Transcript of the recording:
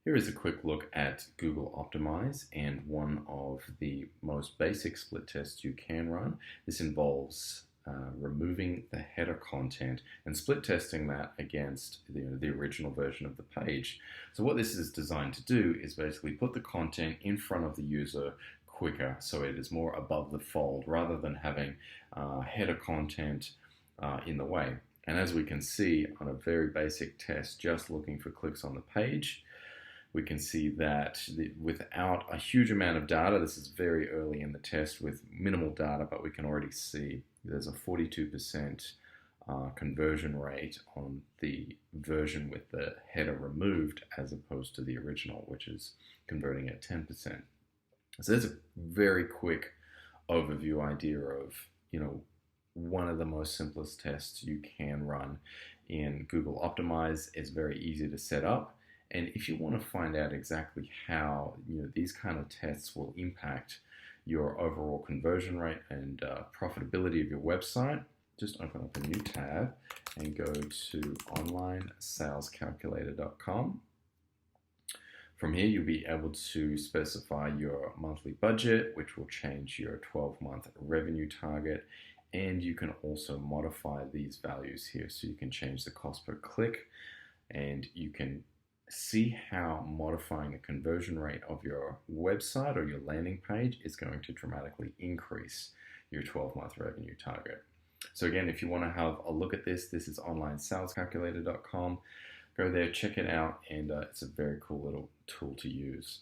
Here is a quick look at Google Optimize and one of the most basic split tests you can run. This involves removing the header content and split testing that against the original version of the page. So what this is designed to do is basically put the content in front of the user quicker, so it is more above the fold rather than having header content in the way. And as we can see on a very basic test, just looking for clicks on the page, we can see that without a huge amount of data, this is very early in the test with minimal data, but we can already see there's a 42% conversion rate on the version with the header removed as opposed to the original, which is converting at 10%. So there's a very quick overview idea of, one of the most simplest tests you can run in Google Optimize. It's very easy to set up. And if you want to find out exactly how these kind of tests will impact your overall conversion rate and profitability of your website, just open up a new tab and go to onlinesalescalculator.com. From here, you'll be able to specify your monthly budget, which will change your 12-month revenue target. And you can also modify these values here. So you can change the cost per click, and you can see how modifying the conversion rate of your website or your landing page is going to dramatically increase your 12-month revenue target. So again, if you want to have a look at this is onlinesalescalculator.com. Go there, check it out, and it's a very cool little tool to use.